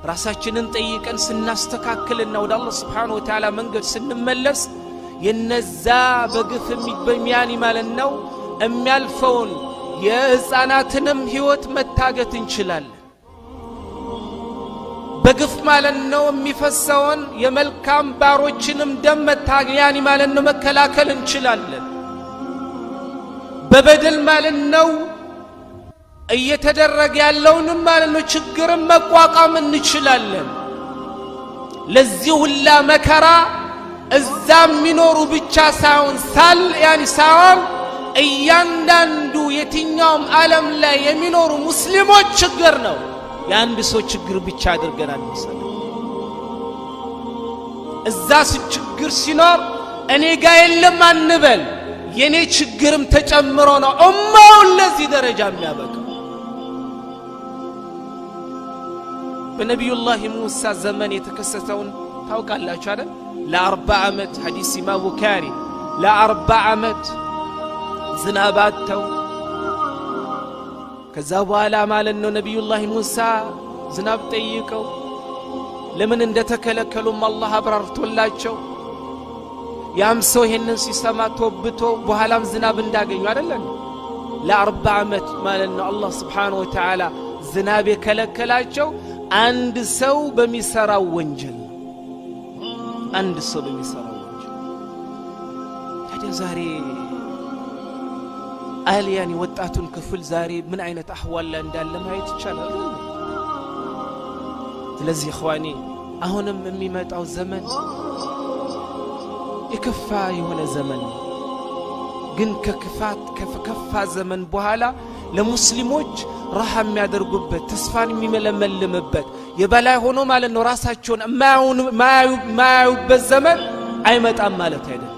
ራሳችንን ጠይቀን ስናስተካክልና ወደ አላህ Subhanahu Wa Ta'ala መንገድ ስንመለስ የነዛ በግፍ የሚበሚያን ማለት ነው የሚያልፈውን የህፃናትንም ህይወት መታገት እንችላለን በግፍ ማለት ነው የሚፈሰውን የመልካም ባሮችንም ደም መታገያን ማለት ነው መከላከል እንችላለን በበደል ማለት ነው እየተደረገ ያለውንም ማለት ነው ችግርን መቋቋም እንችላለን ለዚህ ሁላ መከራ እዛም ሚኖሩ ብቻ ሳይሆን ሳይሆን እያንዳንዱ የትኛውም ዓለም ላይ የሚኖሩ ሙስሊሞች ችግር ነው የአንድ ሰው ችግር ብቻ አድርገናል መሰለ እዛ ችግር ሲኖር እኔ ጋር የለም አንበል የኔ ችግርም ተጨምሮ ነው ኡማው ለዚህ ደረጃ የሚያበቃ በነብዩላህ ሙሳ ዘመን የተከሰተውን ታውቃላችሁ አይደል ለ40 ዓመት ሐዲስ ኢማም ቡኻሪ ለ40 ዓመት ዝናባተው ከዛ በኋላ ማለት ነው ነብዩላህ ሙሳ ዝናብ ጠይቀው ለምን እንደተከለከሉም አላህ አብራርቶላቸው ያም ሰው ይሄንን ሲሰማ ተወብቶ በኋላም ዝናብ እንዳገኙ አይደለም ለ40 ዓመት ማለት ነው አላህ Subhanahu Wa Ta'ala ዝናብ የከለከላቸው አንድ ሰው በሚሰራው ወንጀል አንድ ሰው በሚሰራው ወንጀል ታዲያ ዛሬ አልያኒ ወጣቱን ክፍል ዛሬ ምን አይነት አህዋል ላይ እንዳለ ማየት ይቻላል ስለዚህ ኢኽዋኒ አሁንም የሚመጣው ዘመን የከፋ የሆነ ዘመን ግን ከከፋ ዘመን በኋላ ለሙስሊሞች راح የሚያደርጉበት ተስፋን የሚመለመልምበት የበላይ ሆኖ ማለት ነው ራሳቸውን ማያዩበት ዘመን አይመጣም ማለት አይደለም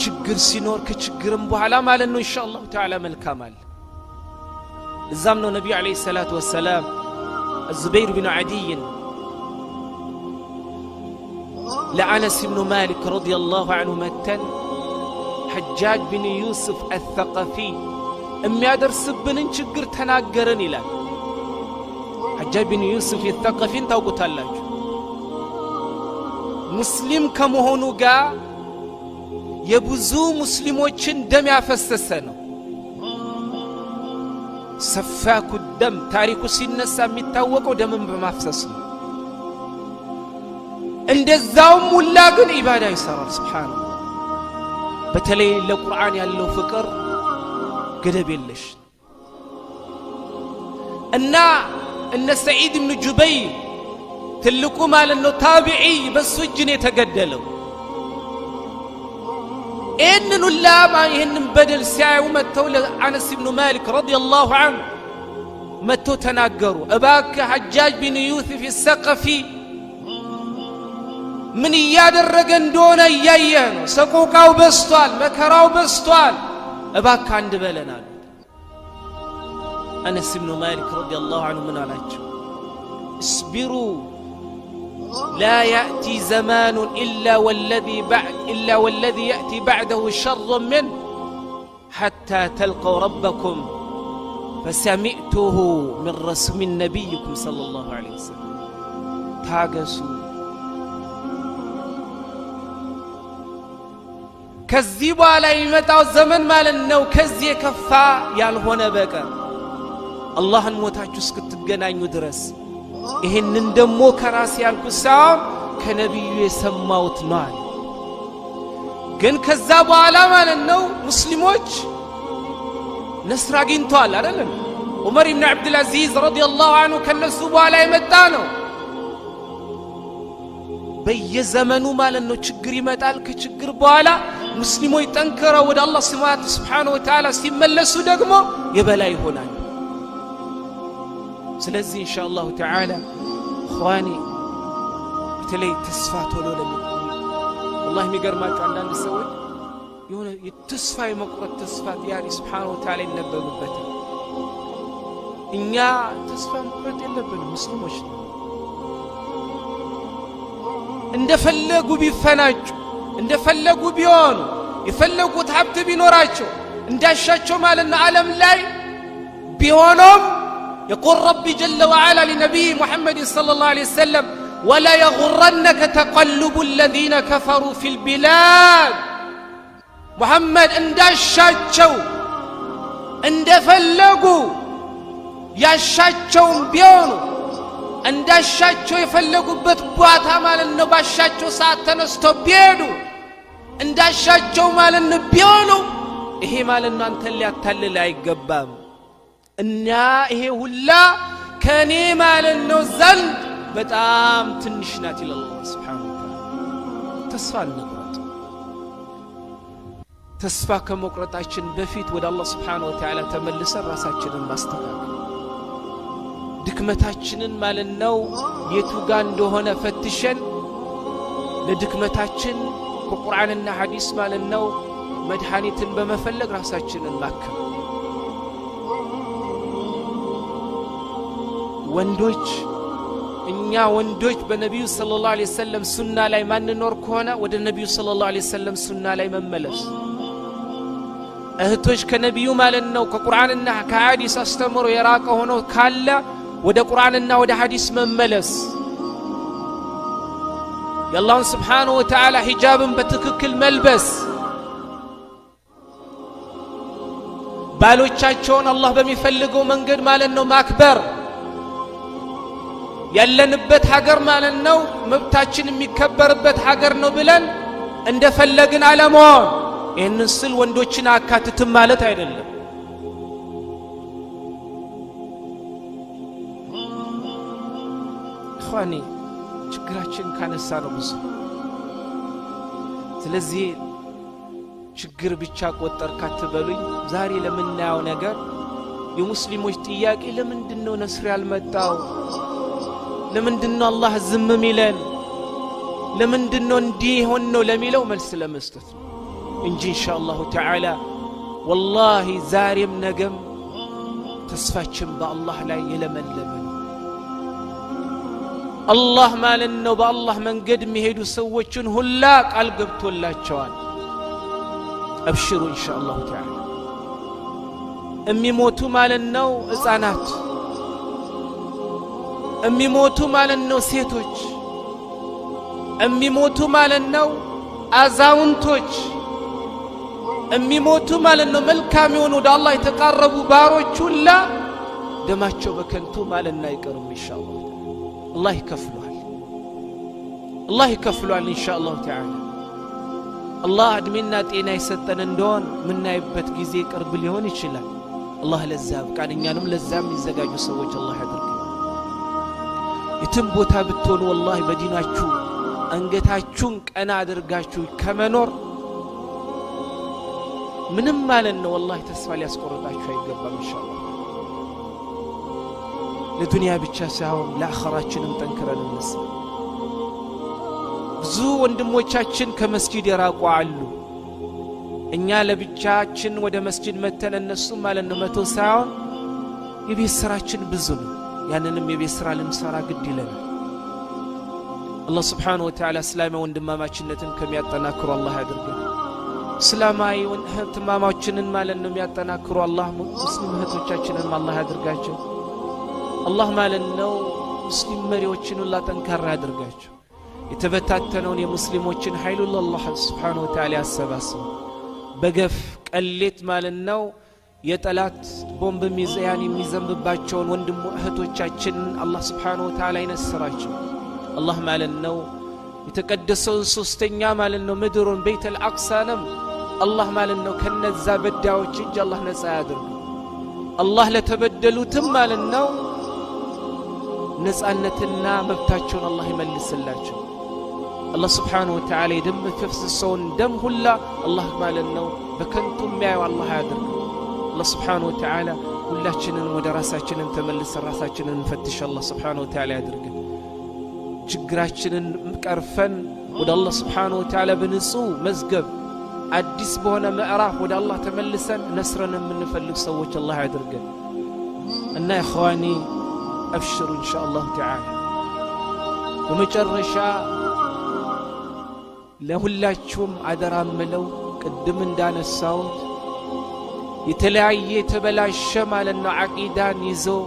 ችግር ሲኖር ከችግርም በኋላ ማለት ነው ኢንሻአላህ ተዓላ መልካም አለ እዛም ነው ነብዩ አለይሂ ሰላቱ ወሰለም الزبير بن عدي لأنس بن مالك رضي الله عنه متن حجاج بن يوسف الثقفي የሚያደርስብንን ችግር ተናገረን ይላል። حجاج بن يوسف الثقفي ታውቁታላችሁ። ሙስሊም ከመሆኑ ጋር የብዙ ሙስሊሞችን ደም ያፈሰሰ ነው። ሰፋኩ ደም ታሪኩ ሲነሳ የሚታወቀው ደምን በማፍሰስ ነው። እንደዛውም ሙላ ግን ኢባዳ ይሰራል። ሱብሃንአላህ በተለይ ለቁርአን ያለው ፍቅር ገደብ የለሽ እና እነ ሰዒድ ኢብኑ ጁበይር ትልቁ ማለት ነው ታቢዒ በሱ እጅ ነው የተገደለው። إن الله ما يهنم بدل ساعة ومتوا لأنس بن مالك رضي الله عنه متوا تناقروا أباك حجاج بن يوسف الثقفي من إياد الرقن دون إيايانو سقوقاو بستوال مكراو بستوال أباك عند بلنا أنس بن مالك رضي الله عنه من علاج اصبروا لا يأتي زمان إلا والذي يأتي بعده شر منه حتى تلقوا ربكم فسمعته من رسول نبيكم صلى الله عليه وسلم تاقسوا كذبوا على يمتعوا الزمن مالنو كذي كفا يالهون بكا الله الموتاجو اسكتبقنا يدرس ይሄንን ደሞ ከራስ ያልኩሳው ከነብዩ የሰማውት ነው። ግን ከዛ በኋላ ማለት ነው ሙስሊሞች ነስር አግኝተዋል አይደለም። ዑመር ኢብኑ አብዱል አዚዝ ረዲየላሁ ዐንሁ ከነሱ በኋላ የመጣ ነው። በየዘመኑ ማለት ነው ችግር ይመጣል። ከችግር በኋላ ሙስሊሞች ጠንከረው ወደ አላህ ሱብሓነሁ ወተዓላ ሲመለሱ ደግሞ የበላይ ይሆናል። ስለዚህ ኢንሻአላሁ ተዓላ ኹዋኒ በተለይ ተስፋ ቶሎ ለምን والله የሚገርማችሁ አንዳንድ ሰዎች የሆነ የተስፋ የመቁረጥ ተስፋት ያሪ ሱብሓነሁ ወተዓላ ይነበብበት። እኛ ተስፋ መቁረጥ የለብንም ሙስሊሞች። እንደፈለጉ ቢፈናጩ እንደፈለጉ ቢሆኑ የፈለጉት ሀብት ቢኖራቸው እንዳሻቸው ማለት ነው ዓለም ላይ ቢሆኑም يقول ربي جل وعلا لنبي محمد صلى الله عليه وسلم ولا يغرنك تقلب الذين كفروا في البلاد محمد انداشاچو اندفلقوا ياشاچون بيونو انداشاچو يفلقوበት ቦታ ማለት ነው ባሻቸው ሰዓት ተነስተው ቢሄዱ እንዳሻቸው ማለት ነው ቢሆኑ ይሄ ማለት ነው አንተ ሊያታልል አይገባም። እና ይሄ ሁላ ከኔ ማለት ነው ዘንድ በጣም ትንሽ ናት ይላል አላህ Subhanahu Wa Ta'ala። ተስፋ አንቁረጥ። ተስፋ ከመቁረጣችን በፊት ወደ አላህ Subhanahu Wa Ta'ala ተመልሰን ራሳችንን ማስተካከል ድክመታችንን ማለት ነው የቱ ጋር እንደሆነ ፈትሸን ለድክመታችን ከቁርአንና ሐዲስ ማለት ነው መድኃኒትን በመፈለግ ራሳችንን ማከም። ወንዶች እኛ ወንዶች በነብዩ ሰለላሁ ዐለይሂ ወሰለም ሱና ላይ ማንኖር ከሆነ ወደ ነብዩ ሰለላሁ ዐለይሂ ወሰለም ሱና ላይ መመለስ። እህቶች ከነብዩ ማለት ነው ከቁርአንና ከሐዲስ አስተምሮ የራቀ ሆኖ ካለ ወደ ቁርአንና ወደ ሐዲስ መመለስ። የአላህ Subhanahu Wa Ta'ala ሂጃብን በትክክል መልበስ። ባሎቻቸውን አላህ በሚፈልገው መንገድ ማለት ነው ማክበር። ያለንበት ሀገር ማለት ነው መብታችን የሚከበርበት ሀገር ነው ብለን እንደፈለግን አለመሆን። ይህንን ስል ወንዶችን አካትትም ማለት አይደለም። ኹዋኒ ችግራችን ካነሳ ነው ብዙ። ስለዚህ ችግር ብቻ ቆጠርክ አትበሉኝ። ዛሬ ለምናየው ነገር የሙስሊሞች ጥያቄ ለምንድነው ነስር ያልመጣው? ለምንድነው አላህ ዝም ሚለን? ለምንድነው እንዲህ ሆነው ለሚለው መልስ ለመስጠት እንጂ ኢንሻአላሁ ተዓላ ወላሂ ዛሬም ነገም ተስፋችን በአላህ ላይ የለመለመ አላህ ማለት ነው በአላህ መንገድ የሚሄዱ ሰዎችን ሁላ ቃል ገብቶላቸዋል አብሽሩ ኢንሻአላህ ተዓላ የሚሞቱ ማለት ነው ህፃናት የሚሞቱ ማለት ነው ሴቶች የሚሞቱ ማለት ነው አዛውንቶች የሚሞቱ ማለት ነው መልካም የሆኑ ወደ አላህ የተቃረቡ ባሮች ሁላ ደማቸው በከንቱ ማለት ነው አይቀርም ኢንሻአላህ الله يكفلوا إن شاء الله تعالى الله أدمنا تينا يستن እንደሆን ምናይበት ጊዜ ቅርብ ሊሆን ይችላል الله ለዛብ ቃልኛንም ለዛም ይዘጋጁ ሰዎች الله ያድርግ የትም ቦታ ብትሆኑ والله በዲናችሁ አንገታችሁን ቀና አድርጋችሁ ከመኖር ምንም ማለት ነው والله ተስፋ ሊያስቆርጣችሁ አይገባም ኢንሻአላህ ለዱንያ ብቻ ሳይሆን ለአኺራችንም ጠንክረን እንስራ ብዙ ወንድሞቻችን ከመስጂድ የራቁ አሉ እኛ ለብቻችን ወደ መስጂድ መተን እነሱ ማለት ነው መቶ ሳይሆን የቤት ስራችን ብዙ ነው ያንንም የቤት ስራ ልንሰራ ግድ ይለናል አላህ Subhanahu Wa Ta'ala እስላማዊ ወንድማማችነትን ከሚያጠናክሩ አላህ ያድርገን እስላማዊ ወንድማማችንን ማለት ነው የሚያጠናክሩ አላህ ሙስሊም እህቶቻችንን አላህ ያድርጋቸው አላህ ማለት ነው ሙስሊም መሪዎችን ሁላ ጠንካራ ያድርጋቸው የተበታተነውን የሙስሊሞችን ኃይል አላህ Subhanahu Wa Ta'ala ያሰባስብ በገፍ ቀሌት ማለት ነው የጠላት ቦምብ ሚዛን የሚዘንብባቸውን ወንድም እህቶቻችን አላህ Subhanahu Wa Ta'ala ይነስራቸው አላህ ማለት ነው የተቀደሰውን ሶስተኛ ማለት ነው ምድሩን ቤተል አቅሳንም አላህ ማለት ነው ከነዛ በዳዎች እጅ አላህ ነፃ ያድርግ አላህ ለተበደሉትም ማለት ነው ነፃነትና መብታቸውን አላህ ይመልስላቸው አላህ Subhanahu Wa Ta'ala ደም ከፍሰውን ደም ሁላ አላህ ማለት ነው በከንቱ የሚያዩ አላህ ያድርግ አላህ Subhanahu Wa Ta'ala ሁላችንን ወደ ራሳችንን ተመልሰን ራሳችንን እንፈትሽ አላህ Subhanahu Wa Ta'ala ያድርግ ችግራችንን ቀርፈን ወደ አላህ Subhanahu Wa Ta'ala በንጹህ መዝገብ አዲስ በሆነ ምዕራፍ ወደ አላህ ተመልሰን ነስረን የምንፈልግ ሰዎች አላህ ያድርገን እና ኢኽዋኒ أبشروا إن شاء الله تعالى ومجرشا لهلاتشم عدران ملو قدم دان الصوت يتلاعي يتبلا الشمال أنه عقيدان يزو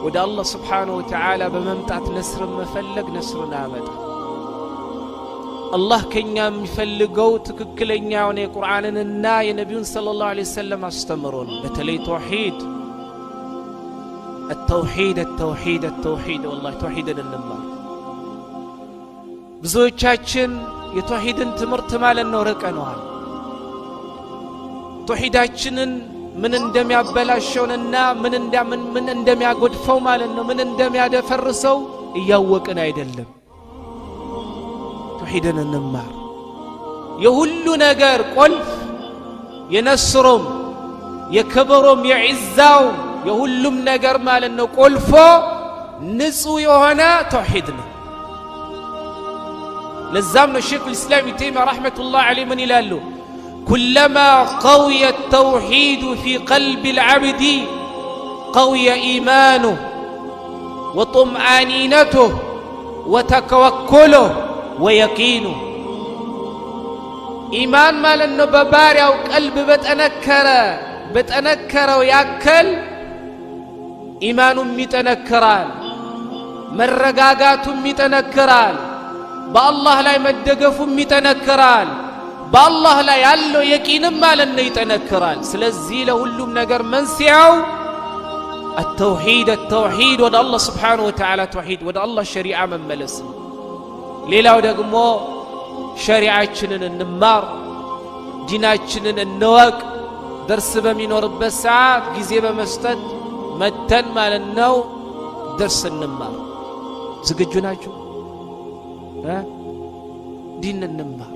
ودى الله سبحانه وتعالى بممتعة نسر مفلق نسرنا أبدا الله كن يفلقو تككلن يعوني قرآننا الناي نبي صلى الله عليه وسلم استمرون بتلي توحيد التوحيد التوحيد التوحيد والله توحيدنا النمار ብዙዎቻችን የተውሂድን ትምህርት ማለት ነው ረቀናል ተውሂዳችንን ምን እንደሚያበላሸውና ምን እንደሚያጎድፈው ማለት ነው ምን እንደሚያደፈርሰው እያወቅን አይደለም ተውሂድን እንማር የሁሉ ነገር ቁልፍ የነስሩም የክብሩም የዒዛው የሁሉም ነገር ማለት ነው ቁልፎ ንጹህ የሆነ ተውሂድ ነው ለዛም ነው ሼክ الاسلام ابن تيميه رحمه الله عليه من ይላሉ كلما قوي التوحيد في قلب العبد قوي ايمانه وطمأنينته وتوكله ويقينه ايمان ማለት ነው በባሪያው ቀልብ በተነከረው ያከል ኢማኑም ይጠነክራል መረጋጋቱም ይጠነክራል በአላህ ላይ መደገፉም ይጠነክራል በአላህ ላይ ያለው የቂንም ማለት ነው ይጠነክራል ስለዚህ ለሁሉም ነገር መንስኤው التوحيد ወደ አላህ Subhanahu Wa Ta'ala ተውሂድ ወደ አላህ ሸሪዓ መመለስ ሌላው ደግሞ ሸሪዓችንን እንማር ዲናችንን እንወቅ درس በሚኖርበት ሰዓት ጊዜ በመስጠት መተን ማለት ነው درس እንማር ዝግጁ ናችሁ ዲን እንማር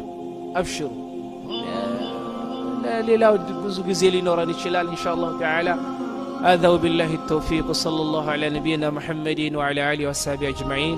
አብሽሩ ሌላው ብዙ ጊዜ ሊኖረን ይችላል ኢንሻአላህ ተዓላ هذا وبالله التوفيق وصلى الله على نبينا محمد وعلى اله وصحبه اجمعين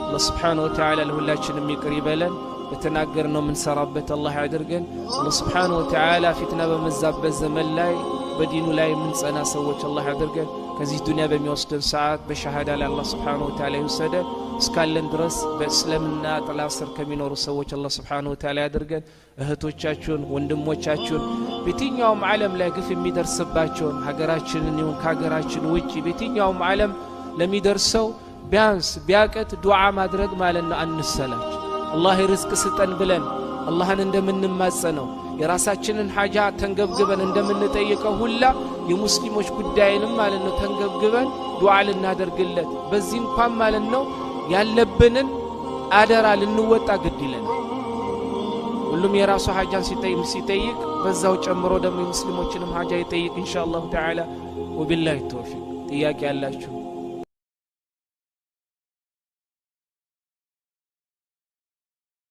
الله سبحانه وتعالى ለሁላችንም ይቅር ይበለን በተናገርነው ምን ሰራበት አላህ ያድርገን الله سبحانه وتعالى فتنة በመዛበት ዘመን ላይ በዲኑ ላይ ምን ጸና ሰዎች አላህ ያድርገን ከዚህ ዱንያ በሚወስደን ሰዓት በሸሃዳ ላይ አላህ Subhanahu Wa Ta'ala ይወሰደ እስካለን ድረስ በእስልምና ጥላ ስር ከሚኖሩ ሰዎች አላህ Subhanahu Wa Ta'ala ያድርገን እህቶቻችሁን ወንድሞቻችሁን በየትኛውም ዓለም ላይ ግፍ የሚደርስባቸውን ሀገራችንን ይሁን ከሀገራችን ውጪ በየትኛውም ዓለም ለሚደርሰው ቢያንስ ቢያቀት ዱዓ ማድረግ ማለት ነው አንሰላች አላህ ርዝቅ ስጠን ብለን አላህን እንደምንማጸነው የራሳችንን ሐጃ ተንገብግበን እንደምንጠይቀው ሁላ የሙስሊሞች ጉዳይንም ማለት ነው ተንገብግበን ዱዓ ልናደርግለት በዚህ እንኳን ማለት ነው ያለብንን አደራ ልንወጣ ግድ ይለናል ሁሉም የራሱ ሐጃን ሲጠይቅ በዛው ጨምሮ ደግሞ የሙስሊሞችንም ሐጃ ይጠይቅ ኢንሻአላህ ተዓላ ወቢላሂ ተውፊቅ ጥያቄ ያላችሁ